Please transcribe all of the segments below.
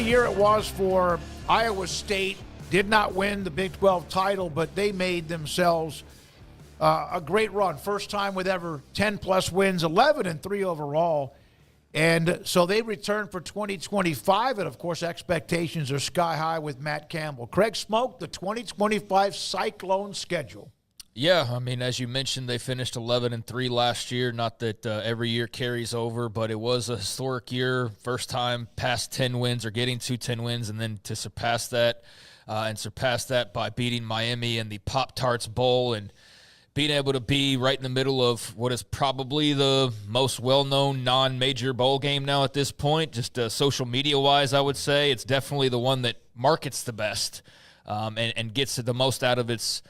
year it was for Iowa State. Did not win the Big 12 title, but they made themselves a great run. First time with ever 10-plus wins, 11-3 overall. And so they return for 2025, and, of course, expectations are sky high with Matt Campbell. Craig Smoak, the 2025 Cyclones schedule. Yeah, I mean, as you mentioned, they finished 11-3 last year. Not that every year carries over, but it was a historic year. First time past 10 wins or getting to 10 wins, and then to surpass that by beating Miami in the Pop-Tarts Bowl and being able to be right in the middle of what is probably the most well-known non-major bowl game now at this point, just social media-wise, I would say. It's definitely the one that markets the best and gets the most out of its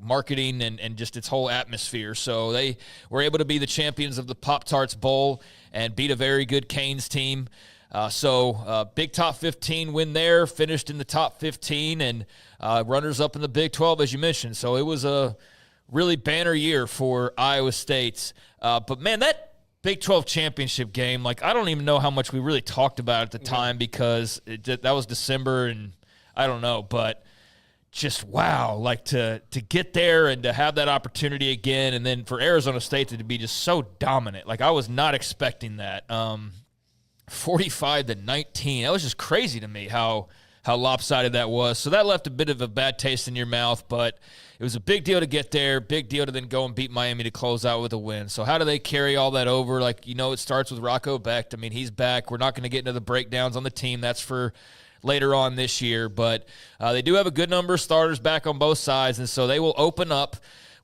marketing and just its whole atmosphere. So they were able to be the champions of the Pop-Tarts Bowl and beat a very good Canes team. Big top 15 win there, finished in the top 15, and runners-up in the Big 12, as you mentioned. So it was a really banner year for Iowa State. But, man, that Big 12 championship game, I don't even know how much we really talked about at the time because that was December, and I don't know. But just, wow, to get there and to have that opportunity again, and then for Arizona State to be just so dominant. I was not expecting that. 45-19. That was just crazy to me how lopsided that was. So that left a bit of a bad taste in your mouth, but it was a big deal to get there, big deal to then go and beat Miami to close out with a win. So how do they carry all that over? It starts with Rocco Becht. I mean, he's back. We're not going to get into the breakdowns on the team. That's for later on this year, but they do have a good number of starters back on both sides, and so they will open up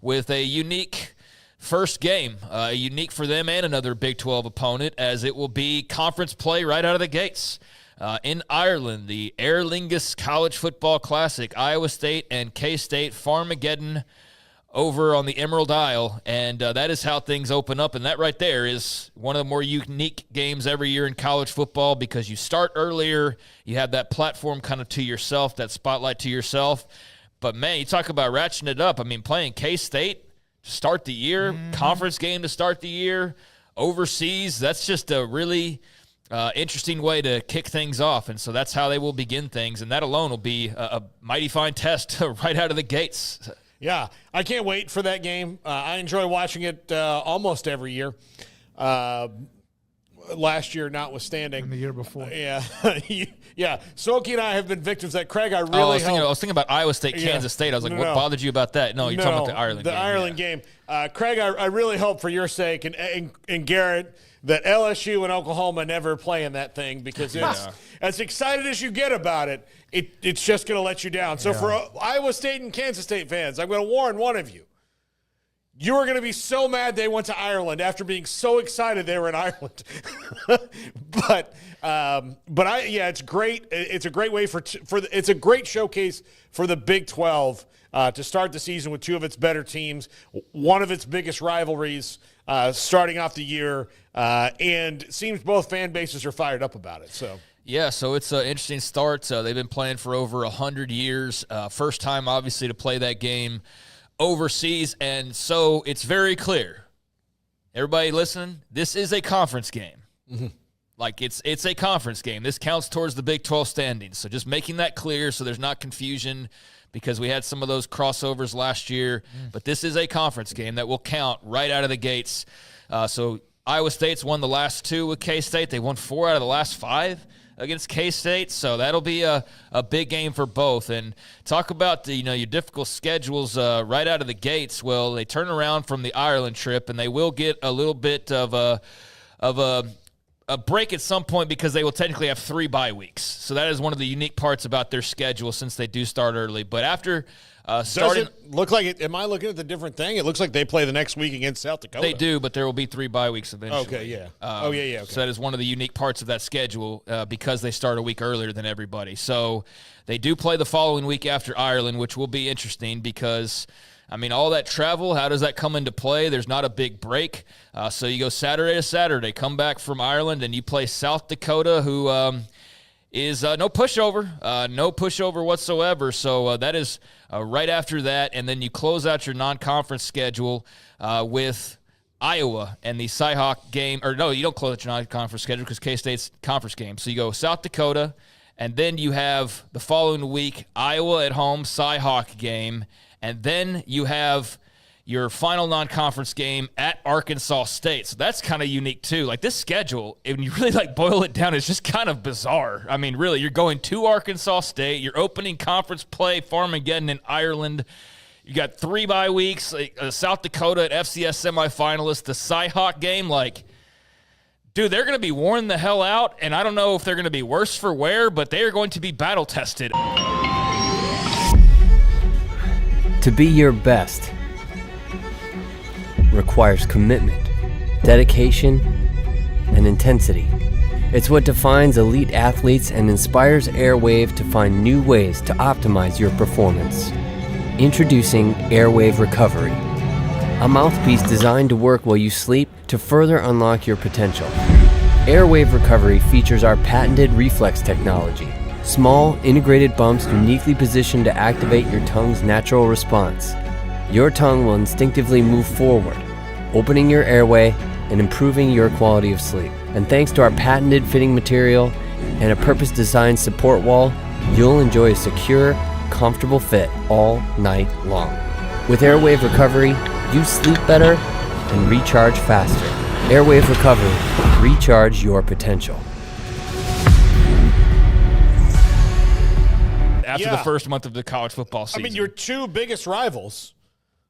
with a unique first game, unique for them and another Big 12 opponent, as it will be conference play right out of the gates. In Ireland, the Aer Lingus College Football Classic, Iowa State and K-State Farmageddon over on the Emerald Isle, and that is how things open up, and that right there is one of the more unique games every year in college football because you start earlier, you have that platform kind of to yourself, that spotlight to yourself, but man, you talk about ratcheting it up. I mean, playing K-State to start the year, conference game to start the year, overseas, that's just a really interesting way to kick things off, and so that's how they will begin things, and that alone will be a mighty fine test right out of the gates. Yeah, I can't wait for that game. I enjoy watching it almost every year. Last year notwithstanding. And the year before. Yeah. Yeah. Smokey and I have been victims of that. Craig, I was thinking about Iowa State, Kansas State. I was like, what bothered you about that? No, you're talking about the Ireland game. The Ireland game. Craig, I really hope for your sake and Garrett that LSU and Oklahoma never play in that thing because it's as excited as you get about it, it's just going to let you down. So for Iowa State and Kansas State fans, I'm going to warn one of you. You are going to be so mad they went to Ireland after being so excited they were in Ireland. but it's great. It's a great way it's a great showcase for the Big 12 to start the season with two of its better teams, one of its biggest rivalries starting off the year, and it seems both fan bases are fired up about it. So. Yeah, so it's an interesting start. They've been playing for over 100 years. First time, obviously, to play that game overseas, and so it's very clear. Everybody listen, this is a conference game. Mm-hmm. It's a conference game. This counts towards the Big 12 standings. So just making that clear so there's not confusion because we had some of those crossovers last year. But this is a conference game that will count right out of the gates. So Iowa State's won the last two with K-State. They won 4 out of the last 5 against K-State, so that'll be a big game for both. And talk about your difficult schedules right out of the gates. Well, they turn around from the Ireland trip, and they will get a little bit of a break at some point because they will technically have 3 bye weeks. So that is one of the unique parts about their schedule since they do start early. But after starting, does it look like it? Am I looking at the different thing? It looks like they play the next week against South Dakota. They do, but there will be 3 bye weeks eventually. Okay, yeah. Okay. So that is one of the unique parts of that schedule because they start a week earlier than everybody. So they do play the following week after Ireland, which will be interesting because, I mean, all that travel, how does that come into play? There's not a big break. So you go Saturday to Saturday, come back from Ireland, and you play South Dakota, who is no pushover whatsoever. So that is right after that, and then you close out your non-conference schedule with Iowa and the Cyhawk game. Or no, you don't close out your non-conference schedule because K-State's conference game. So you go South Dakota, and then you have the following week Iowa at home, Cyhawk game, and then you have your final non-conference game at Arkansas State. So that's kind of unique too. Like this schedule, when you really boil it down, it's just kind of bizarre. I mean, really, you're going to Arkansas State, you're opening conference play, Farmageddon in Ireland. You got 3 bye weeks, South Dakota at FCS semifinalists, the Cyhawk game. Dude, they're going to be worn the hell out, and I don't know if they're going to be worse for wear, but they are going to be battle tested. To be your best requires commitment, dedication, and intensity. It's what defines elite athletes and inspires Airwave to find new ways to optimize your performance. Introducing Airwave Recovery, a mouthpiece designed to work while you sleep to further unlock your potential. Airwave Recovery features our patented reflex technology, small, integrated bumps uniquely positioned to activate your tongue's natural response. Your tongue will instinctively move forward, opening your airway and improving your quality of sleep. And thanks to our patented fitting material and a purpose-designed support wall, you'll enjoy a secure, comfortable fit all night long. With Airwave Recovery, you sleep better and recharge faster. Airwave Recovery, recharge your potential. After the first month of the college football season. I mean, your 2 biggest rivals,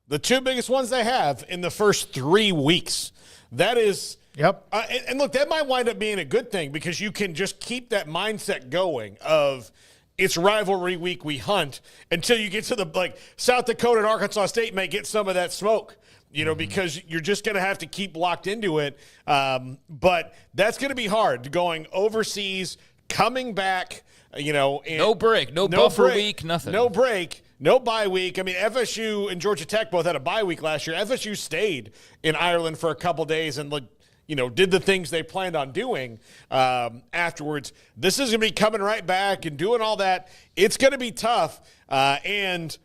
the 2 biggest ones they have in the first 3 weeks. That is, Yep. And look, that might wind up being a good thing because you can just keep that mindset going of it's rivalry week, we hunt until you get to the South Dakota and Arkansas State may get some of that smoke, because you're just going to have to keep locked into it. But that's going to be hard going overseas, coming back, and no break, no buffer week, nothing. No break. No bye week. I mean, FSU and Georgia Tech both had a bye week last year. FSU stayed in Ireland for a couple days and did the things they planned on doing afterwards. This is going to be coming right back and doing all that. It's going to be tough. And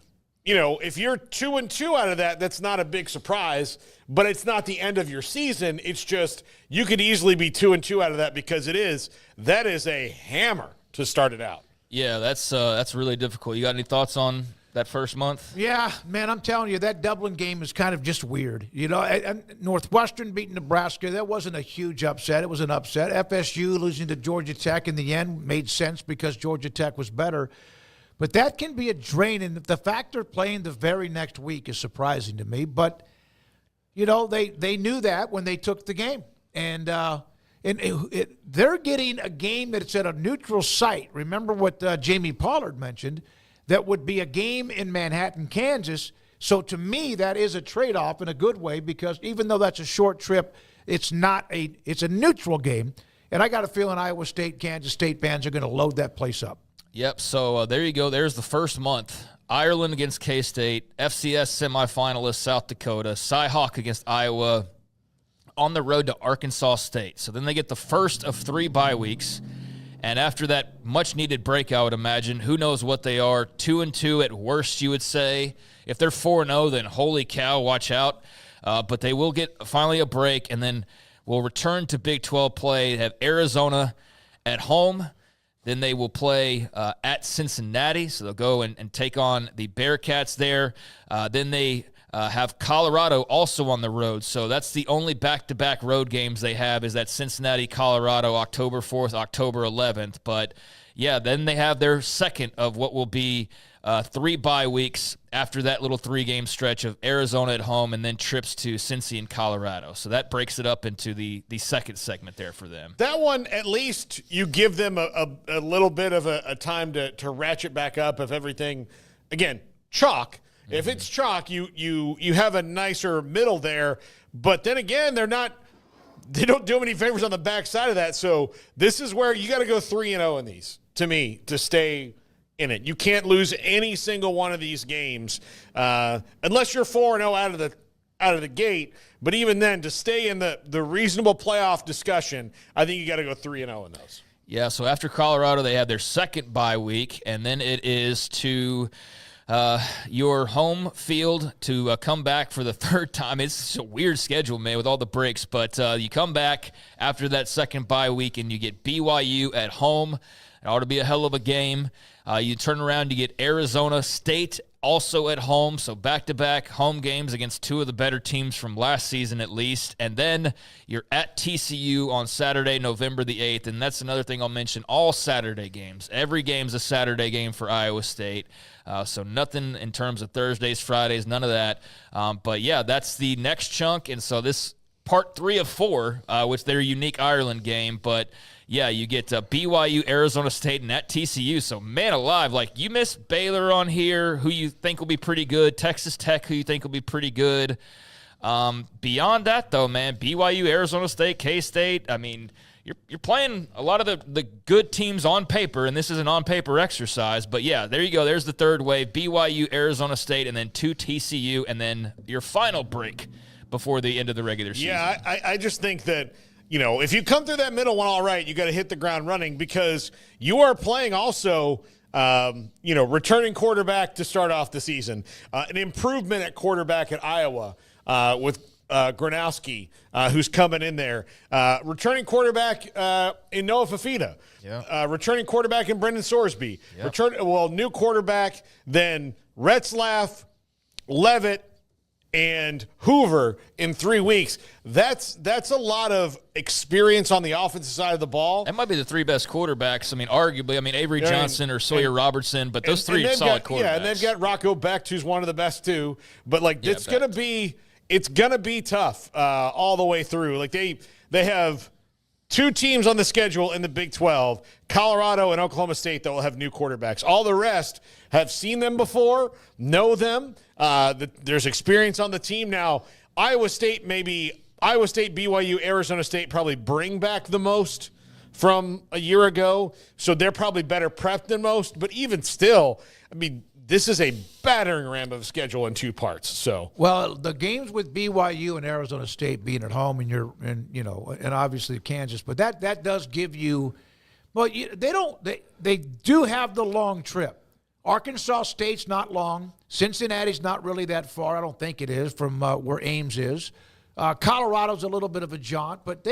if you're 2-2 out of that, that's not a big surprise, but it's not the end of your season. It's just you could easily be 2-2 out of that because that is a hammer to start it out. Yeah, that's really difficult. You got any thoughts on that first month? Yeah, man, I'm telling you, that Dublin game is kind of just weird. And Northwestern beating Nebraska, that wasn't a huge upset. It was an upset. FSU losing to Georgia Tech in the end made sense because Georgia Tech was better. But that can be a drain, and the fact they're playing the very next week is surprising to me. But, they knew that when they took the game. And they're getting a game that's at a neutral site. Remember what Jamie Pollard mentioned, that would be a game in Manhattan, Kansas. So to me, that is a trade-off in a good way because even though that's a short trip, it's a neutral game. And I got a feeling Iowa State, Kansas State fans are going to load that place up. Yep, so there you go. There's the first month. Ireland against K-State, FCS semifinalist South Dakota, Cyhawk against Iowa, on the road to Arkansas State. So then they get the first of 3 bye weeks. And after that much-needed break, I would imagine, who knows what they are, 2-2 at worst, you would say. If they're 4-0, then holy cow, watch out. But they will get finally a break, and then will return to Big 12 play. They have Arizona at home. Then they will play at Cincinnati, so they'll go and take on the Bearcats there. Then they have Colorado also on the road, so that's the only back-to-back road games they have is that Cincinnati, Colorado, October 4th, October 11th. But, yeah, then they have their second of what will be 3 bye weeks after that little 3-game stretch of Arizona at home and then trips to Cincy and Colorado. So that breaks it up into the second segment there for them. That one, at least you give them a little bit of a time to ratchet back up if everything, again, chalk. If it's chalk, you have a nicer middle there. But then again, they don't do any favors on the backside of that. So this is where you got to go 3-0 in these, to me, to stay in it. You can't lose any single one of these games unless you're 4-0 out of the gate. But even then, to stay in the reasonable playoff discussion, I think you got to go 3-0 in those. Yeah, so after Colorado, they have their second bye week, and then it is to your home field to come back for the third time. It's a weird schedule, man, with all the breaks. But you come back after that second bye week, and you get BYU at home. It ought to be a hell of a game. You turn around, you get Arizona State also at home, so back-to-back home games against two of the better teams from last season at least. And then you're at TCU on Saturday, November the 8th, and that's another thing I'll mention, all Saturday games. Every game's a Saturday game for Iowa State, so nothing in terms of Thursdays, Fridays, none of that. But, yeah, that's the next chunk, and so this part 3 of 4, which they're a unique Ireland game, but – yeah, you get BYU, Arizona State, and at TCU. So, man alive, like you miss Baylor on here, who you think will be pretty good. Texas Tech, who you think will be pretty good. Beyond that, though, man, BYU, Arizona State, K-State, I mean, you're playing a lot of the good teams on paper, and this is an on-paper exercise. But, yeah, there you go. There's the third wave, BYU, Arizona State, and then 2 TCU, and then your final break before the end of the regular season. Yeah, I just think that – if you come through that middle one all right, you got to hit the ground running because you are playing also, returning quarterback to start off the season. An improvement at quarterback at Iowa with Gronowski, who's coming in there. Returning quarterback in Noah Fafita. Yeah. Returning quarterback in Brendan Sorsby. Yep. New quarterback, then Retzlaff, Levitt, and Hoover in 3 weeks. That's a lot of experience on the offensive side of the ball. That might be the 3 best quarterbacks. I mean, arguably. I mean, Avery Johnson or Sawyer Robertson, but those 3 are solid quarterbacks. Yeah, and they've got Rocco Becht, who's one of the best too. But it's gonna be tough all the way through. Like they have 2 teams on the schedule in the Big 12, Colorado and Oklahoma State, that will have new quarterbacks. All the rest have seen them before, know them. There's experience on the team. Now, Iowa State, BYU, Arizona State probably bring back the most from a year ago, so they're probably better prepped than most. But even still, I mean, this is a battering ram of a schedule in 2 parts. So, well, the games with BYU and Arizona State being at home, and obviously Kansas, but that does give you. Well, they do have the long trip. Arkansas State's not long. Cincinnati's not really that far. I don't think it is from where Ames is. Colorado's a little bit of a jaunt, but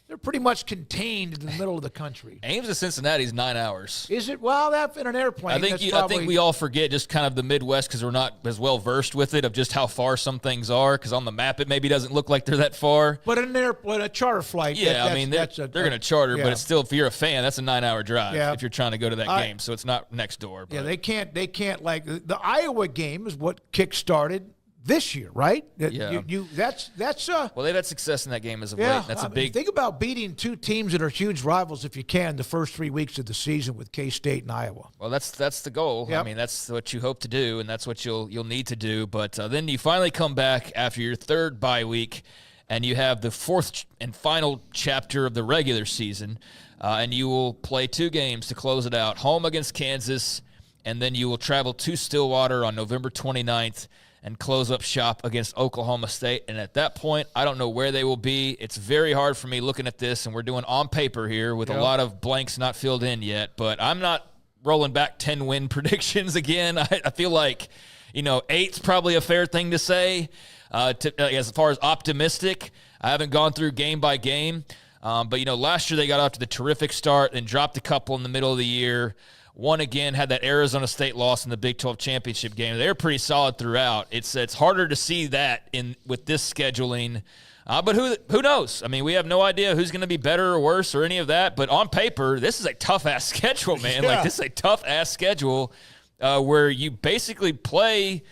they're pretty much contained in the middle of the country. Ames to Cincinnati is 9 hours. Is it? Well, that's in an airplane. I think we all forget just kind of the Midwest because we're not as well versed with it of just how far some things are. Because on the map, it maybe doesn't look like they're that far. But in an airplane, a charter flight. Yeah, they're going to charter, but it's still, if you're a fan, that's a 9-hour drive if you're trying to go to that game. So it's not next door. But. Yeah, they can't like the Iowa game is what kick-started this year, right? Yeah. That's well, they've had success in that game as of late. That's a big. Think about beating 2 teams that are huge rivals if you can the first 3 weeks of the season with K-State and Iowa. Well, that's the goal. Yep. I mean, that's what you hope to do, and that's what you'll need to do. But then you finally come back after your 3rd bye week, and you have the 4th and final chapter of the regular season, and you will play 2 games to close it out: home against Kansas, and then you will travel to Stillwater on November 29th. And close up shop against Oklahoma State. And at that point, I don't know where they will be. It's very hard for me looking at this, and we're doing on paper here with a lot of blanks not filled in yet. But I'm not rolling back 10-win predictions again. I feel like, 8's probably a fair thing to say as far as optimistic. I haven't gone through game by game. But last year they got off to the terrific start and dropped a couple in the middle of the year. One again had that Arizona State loss in the Big 12 championship game. They were pretty solid throughout. It's harder to see that with this scheduling, but who knows? I mean, we have no idea who's going to be better or worse or any of that. But on paper, this is a tough ass schedule, man. Yeah. Like this is a tough ass schedule where you basically play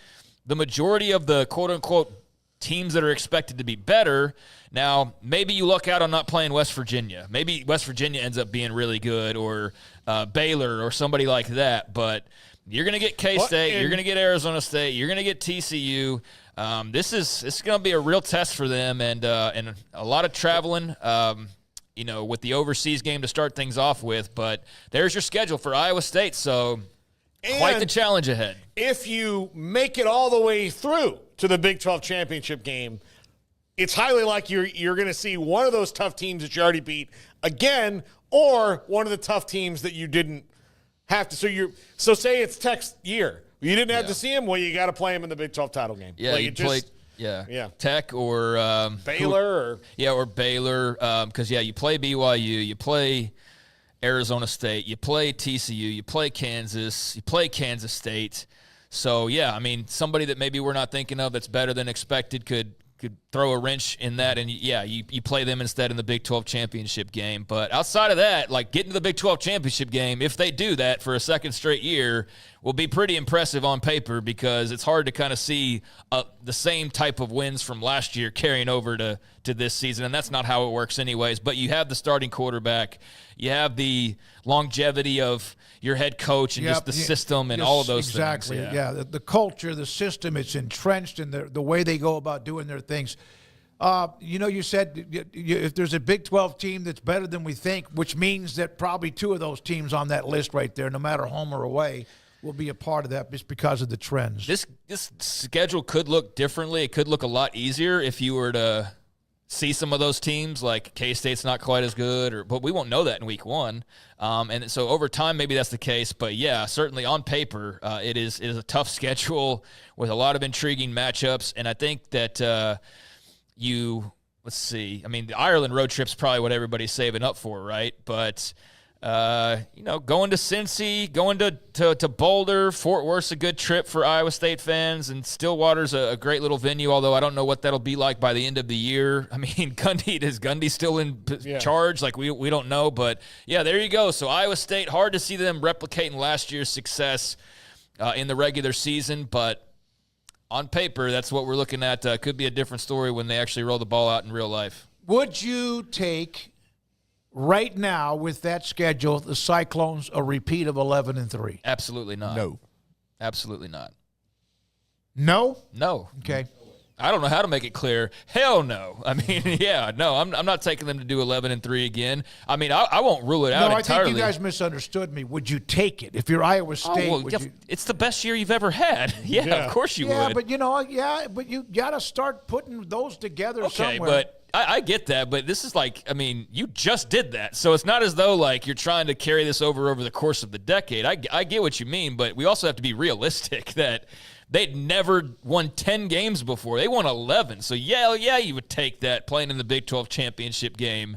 the majority of the quote unquote teams that are expected to be better. Now, maybe you luck out on not playing West Virginia. Maybe West Virginia ends up being really good, or Baylor or somebody like that. But you're going to get K-State. You're going to get Arizona State. You're going to get TCU. This is going to be a real test for them, and a lot of traveling, with the overseas game to start things off with. But there's your schedule for Iowa State, so quite the challenge ahead. If you make it all the way through to the Big 12 championship game, it's highly likely you're going to see one of those tough teams that you already beat again, or one of the tough teams that you didn't have to. So say it's Tech's year. You didn't have to see him. Well, you got to play him in the Big 12 title game. Yeah, like you play. Yeah. Tech or Baylor or Baylor. Because you play BYU, you play Arizona State, you play TCU, you play Kansas, you play Kansas State. So I mean, somebody that maybe we're not thinking of that's better than expected could throw a wrench in that, and you play them instead in the Big 12 championship game. But outside of that, like getting to the Big 12 championship game, if they do that for a second straight year, will be pretty impressive on paper, because it's hard to kind of see the same type of wins from last year carrying over to this season, and that's not how it works anyways. But you have the starting quarterback, you have the longevity of your head coach and just the system and all of those things. Exactly, the culture, the system, it's entrenched in the way they go about doing their things. You said if there's a Big 12 team that's better than we think, which means that probably two of those teams on that list right there, no matter home or away, will be a part of that just because of the trends. This schedule could look differently. It could look a lot easier if you were to see some of those teams, like K-State's not quite as good, but we won't know that in week one. And so over time, maybe that's the case. But certainly on paper, it is a tough schedule with a lot of intriguing matchups. And I think that let's see. I mean, the Ireland road trip's probably what everybody's saving up for, right? But going to Cincy, going to Boulder, Fort Worth's a good trip for Iowa State fans, and Stillwater's a great little venue, although I don't know what that'll be like by the end of the year. I mean, is Gundy still in charge? Like, we don't know, but there you go. So Iowa State, hard to see them replicating last year's success in the regular season, but on paper, that's what we're looking at. Could be a different story when they actually roll the ball out in real life. Would you take right now with that schedule the Cyclones a repeat of 11-3? Absolutely not. No. Absolutely not. No? No. Okay. I don't know how to make it clear. Hell no. I mean, no, I'm not taking them to do 11-3 again. I mean, I won't rule it out entirely. I think you guys misunderstood me. Would you take it? If you're Iowa State, it's the best year you've ever had. Of course you would. Yeah, but you got to start putting those together somewhere. Okay, but I get that, but this is like, I mean, you just did that. So it's not as though, like, you're trying to carry this over the course of the decade. I get what you mean, but we also have to be realistic that they'd never won 10 games before. They won 11. So, you would take that playing in the Big 12 championship game